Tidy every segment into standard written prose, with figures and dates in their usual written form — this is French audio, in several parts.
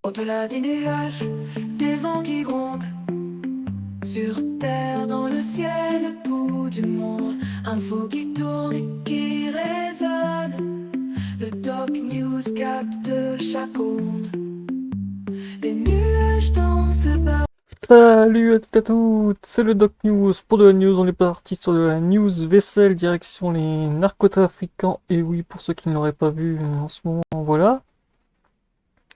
Au-delà des nuages, des vents qui grondent, sur terre, dans le ciel, le bout du monde, info qui tourne et qui résonne. Le Doc News capte chaque onde. Les nuages dansent le bas. Salut à toutes et à toutes, c'est le Doc News. Pour de la news, on est parti sur de la news vaisselle direction les narcotrafiquants. Et oui, pour ceux qui ne l'auraient pas vu en ce moment, voilà.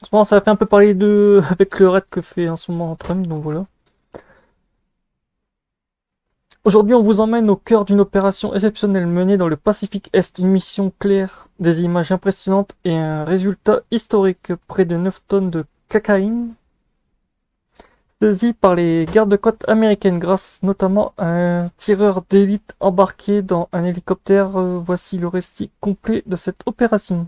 En ce moment, ça a fait un peu parler de avec le raid que fait en ce moment Trump, donc voilà. Aujourd'hui, on vous emmène au cœur d'une opération exceptionnelle menée dans le Pacifique Est. Une mission claire, des images impressionnantes et un résultat historique. Près de 9 tonnes de cocaïne saisie par les gardes-côtes américaines grâce notamment à un tireur d'élite embarqué dans un hélicoptère. Voici le récit complet de cette opération.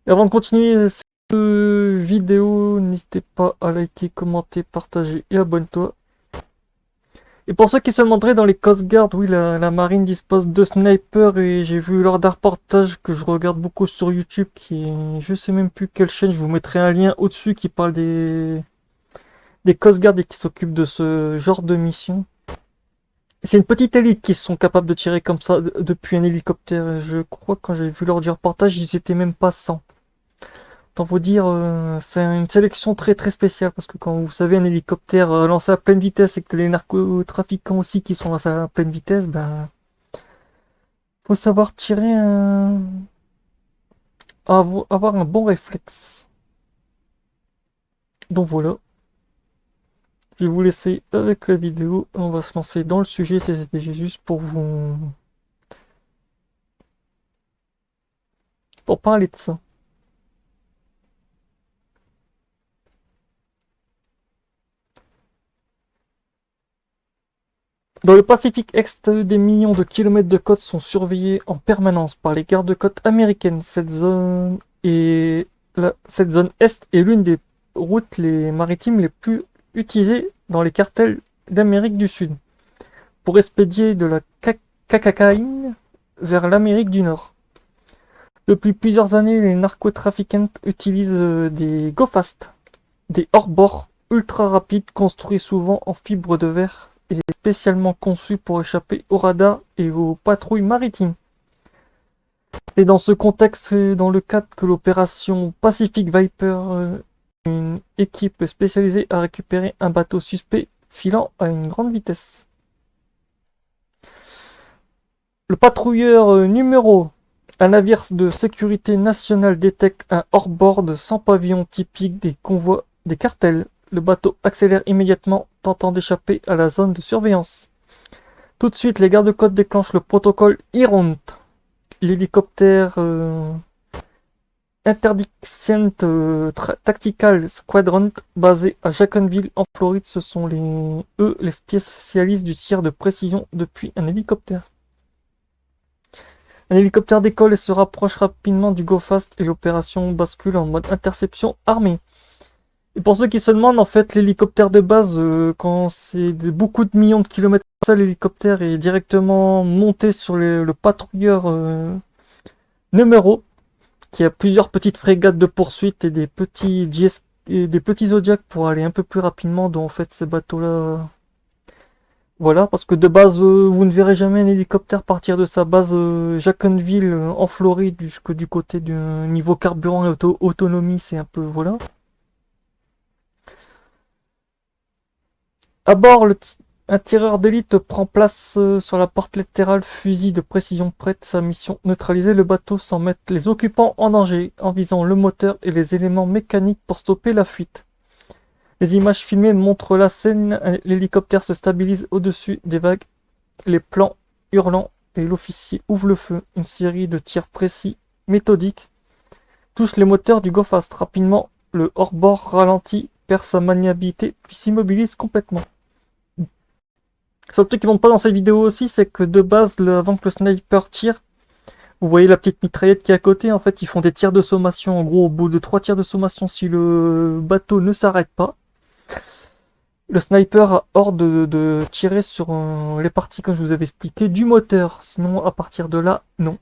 Et avant de continuer cette vidéo, n'hésitez pas à liker, commenter, partager et abonne-toi. Et pour ceux qui se demanderaient, dans les Coast Guard, oui, la marine dispose de snipers et j'ai vu lors d'un reportage que je regarde beaucoup sur YouTube je sais même plus quelle chaîne, je vous mettrai un lien au-dessus qui parle des Coast Guard et qui s'occupent de ce genre de mission. C'est une petite élite qui sont capables de tirer comme ça depuis un hélicoptère. Je crois que quand j'ai vu lors du reportage, ils étaient même pas 100. Tant vous dire, c'est une sélection très très spéciale parce que quand vous savez un hélicoptère lancé à pleine vitesse et que les narcotrafiquants aussi qui sont lancés à pleine vitesse, ben faut savoir tirer avoir un bon réflexe. Donc voilà. Je vais vous laisser avec la vidéo. On va se lancer dans le sujet. C'était juste pour parler de ça. Dans le Pacifique Est, des millions de kilomètres de côtes sont surveillés en permanence par les gardes-côtes américaines. Cette zone Est est l'une des routes maritimes les plus utilisées dans les cartels d'Amérique du Sud pour expédier de la cocaïne vers l'Amérique du Nord. Depuis plusieurs années, les narcotrafiquants utilisent des go-fast, des hors-bords ultra rapides construits souvent en fibre de verre et spécialement conçus pour échapper aux radars et aux patrouilles maritimes. C'est dans ce contexte, dans le cadre que l'opération Pacific Viper, une équipe spécialisée a récupéré un bateau suspect filant à une grande vitesse. Le patrouilleur numéro un navire de sécurité nationale détecte un hors-bord sans pavillon typique des convois des cartels. Le bateau accélère immédiatement, tentant d'échapper à la zone de surveillance. Tout de suite, les gardes-côtes déclenchent le protocole IRONT. L'hélicoptère Interdiction Tactical Squadron, basé à Jacksonville en Floride, ce sont les spécialistes du tir de précision depuis un hélicoptère. Un hélicoptère décolle et se rapproche rapidement du Go-Fast et l'opération bascule en mode interception armée. Et pour ceux qui se demandent, en fait, l'hélicoptère de base, quand c'est beaucoup de millions de kilomètres, ça, l'hélicoptère est directement monté sur le patrouilleur numéro, qui a plusieurs petites frégates de poursuite et des petits Zodiac pour aller un peu plus rapidement, dont en fait ces bateaux-là. Voilà, parce que de base, vous ne verrez jamais un hélicoptère partir de sa base Jacksonville en Floride jusque du côté du niveau carburant et autonomie, c'est un peu, voilà. À bord, un tireur d'élite prend place sur la porte latérale, fusil de précision prête. Sa mission, neutraliser le bateau sans mettre les occupants en danger, en visant le moteur et les éléments mécaniques pour stopper la fuite. Les images filmées montrent la scène, l'hélicoptère se stabilise au-dessus des vagues, les plans hurlant et l'officier ouvre le feu. Une série de tirs précis, méthodiques, touche les moteurs du Go-Fast. Rapidement, le hors-bord ralentit, perd sa maniabilité, puis s'immobilise complètement. Seul truc qui monte pas dans cette vidéo aussi, c'est que de base, avant que le sniper tire, vous voyez la petite mitraillette qui est à côté, en fait ils font des tirs de sommation. En gros, au bout de 3 tirs de sommation, si le bateau ne s'arrête pas, le sniper a ordre de tirer sur les parties, comme je vous avais expliqué, du moteur. Sinon, à partir de là, non.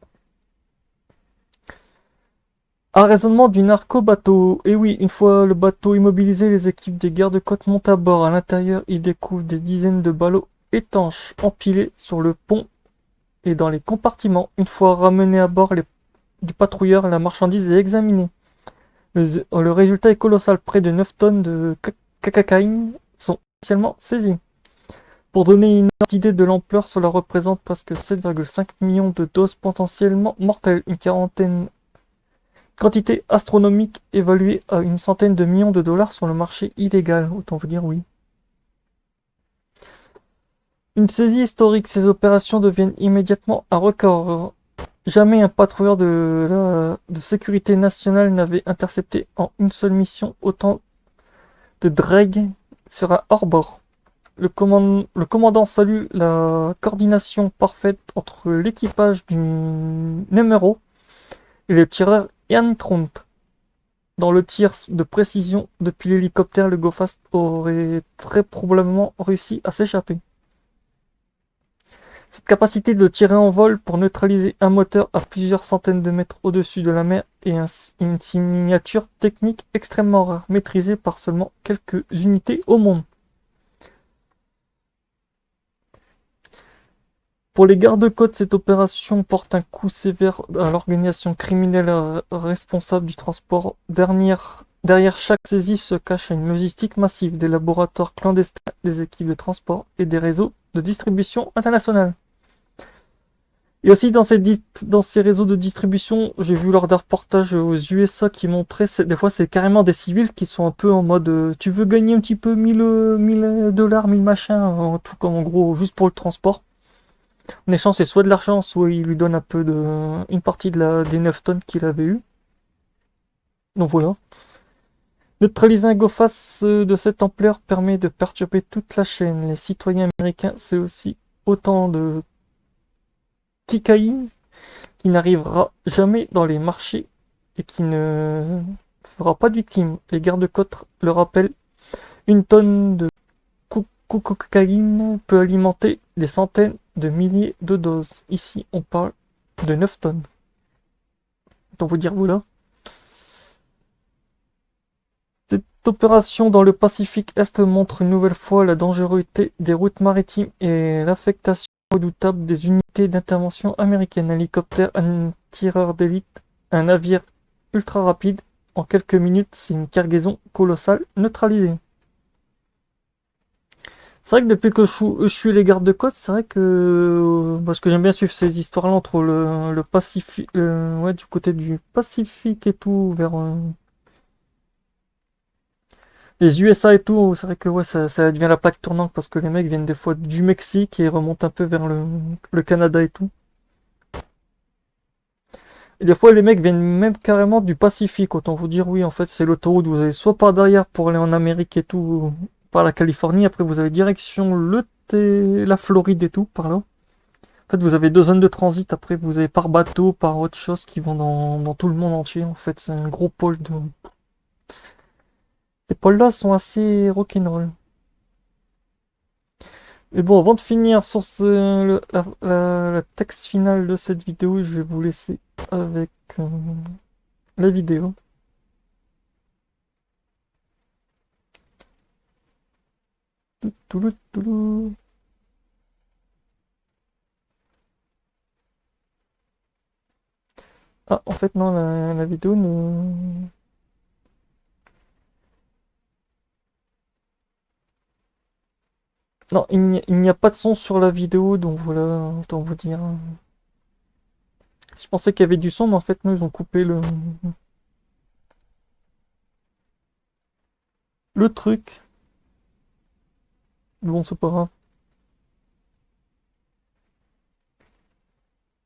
Arraisonnement du narco-bateau. Et oui, une fois le bateau immobilisé, les équipes des gardes-côtes montent à bord. À l'intérieur, ils découvrent des dizaines de ballots étanches empilés sur le pont et dans les compartiments. Une fois ramenés à bord du patrouilleur, la marchandise est examinée. Le résultat est colossal. Près de 9 tonnes de cocaïne sont initialement saisies. Pour donner une ordre d'idée de l'ampleur, cela représente presque 7,5 millions de doses potentiellement mortelles. Quantité astronomique évaluée à une centaine de millions de dollars sur le marché illégal. Autant vous dire oui. Une saisie historique. Ces opérations deviennent immédiatement un record. Jamais un patrouilleur de sécurité nationale n'avait intercepté en une seule mission autant de dregs sur un hors-bord. Le commandant salue la coordination parfaite entre l'équipage du numéro et le tireur Ian Tront. Dans le tir de précision depuis l'hélicoptère, le Go-Fast aurait très probablement réussi à s'échapper. Cette capacité de tirer en vol pour neutraliser un moteur à plusieurs centaines de mètres au-dessus de la mer est une signature technique extrêmement rare, maîtrisée par seulement quelques unités au monde. Pour les gardes-côtes, cette opération porte un coup sévère à l'organisation criminelle responsable du transport. Derrière chaque saisie se cache une logistique massive, des laboratoires clandestins, des équipes de transport et des réseaux de distribution internationale. Et aussi dans ces réseaux de distribution, j'ai vu lors d'un reportage aux USA qui montrait, des fois c'est carrément des civils qui sont un peu en mode tu veux gagner un petit peu 1000 dollars, 1000 machins, en tout cas en gros juste pour le transport. En échange, c'est soit de l'argent, soit il lui donne un peu une partie des 9 tonnes qu'il avait eu. Donc voilà. Neutraliser un GoFast de cette ampleur permet de perturber toute la chaîne. Les citoyens américains, c'est aussi autant de cocaïne qui n'arrivera jamais dans les marchés et qui ne fera pas de victimes. Les gardes-côtes le rappellent, une tonne de cocaïne peut alimenter des centaines de milliers de doses. Ici, on parle de 9 tonnes. Autant vous dire, voilà. Cette opération dans le Pacifique Est montre une nouvelle fois la dangerosité des routes maritimes et l'affectation redoutable des unités d'intervention américaines. Un hélicoptère, un tireur d'élite, un navire ultra rapide. En quelques minutes, c'est une cargaison colossale neutralisée. C'est vrai que depuis que je suis les gardes-côtes, c'est vrai que parce que j'aime bien suivre ces histoires-là entre le Pacifique, ouais, du côté du Pacifique et tout, vers les USA et tout, c'est vrai que ouais, ça devient la plaque tournante parce que les mecs viennent des fois du Mexique et remontent un peu vers le Canada et tout. Et des fois, les mecs viennent même carrément du Pacifique. Autant vous dire, oui, en fait, c'est l'autoroute. Vous allez soit par derrière pour aller en Amérique et tout, par la Californie. Après, vous avez direction la Floride et tout, par là. En fait, vous avez 2 zones de transit. Après, vous avez par bateau, par autre chose qui vont dans tout le monde entier. En fait, c'est un gros pôle de. Ces pôles-là sont assez rock'n'roll. Mais bon, avant de finir sur la texte finale de cette vidéo, je vais vous laisser avec la vidéo. Touloulou. Ah, en fait, non, la vidéo ne. Non, il n'y a pas de son sur la vidéo, donc voilà, autant vous dire. Je pensais qu'il y avait du son, mais en fait, non, ils ont coupé le truc. Bon, c'est pas grave.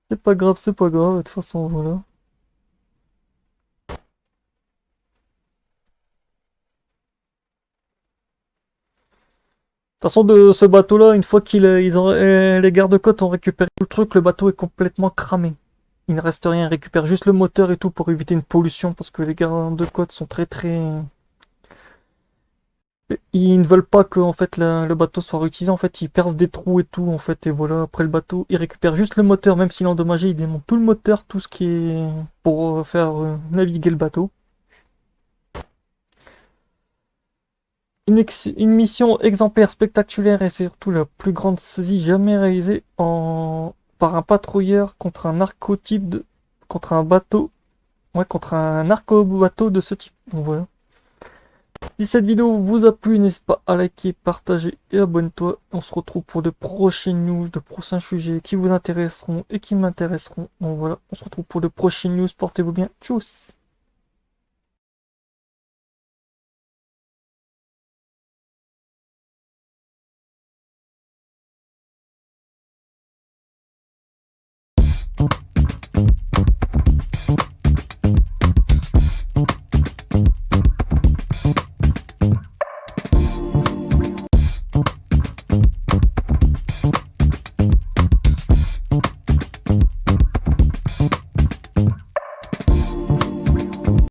C'est pas grave, c'est pas grave, de toute façon, voilà. De toute façon, de ce bateau-là, une fois les gardes-côtes ont récupéré tout le truc, le bateau est complètement cramé. Il ne reste rien, ils récupèrent juste le moteur et tout pour éviter une pollution, parce que les gardes-côtes sont très très Ils ne veulent pas que en fait le bateau soit réutilisé. En fait, ils percent des trous et tout. En fait, et voilà. Après le bateau, ils récupèrent juste le moteur, même s'il est endommagé. Ils démontent tout le moteur, tout ce qui est pour faire naviguer le bateau. Une mission exemplaire, spectaculaire et c'est surtout la plus grande saisie jamais réalisée par un patrouilleur contre un contre un bateau, ouais, contre un narco-bateau de ce type. Donc voilà. Si cette vidéo vous a plu, n'hésite pas à liker, partager et abonne-toi. On se retrouve pour de prochaines news, de prochains sujets qui vous intéresseront et qui m'intéresseront. Donc voilà, on se retrouve pour de prochaines news. Portez-vous bien. Tchuss!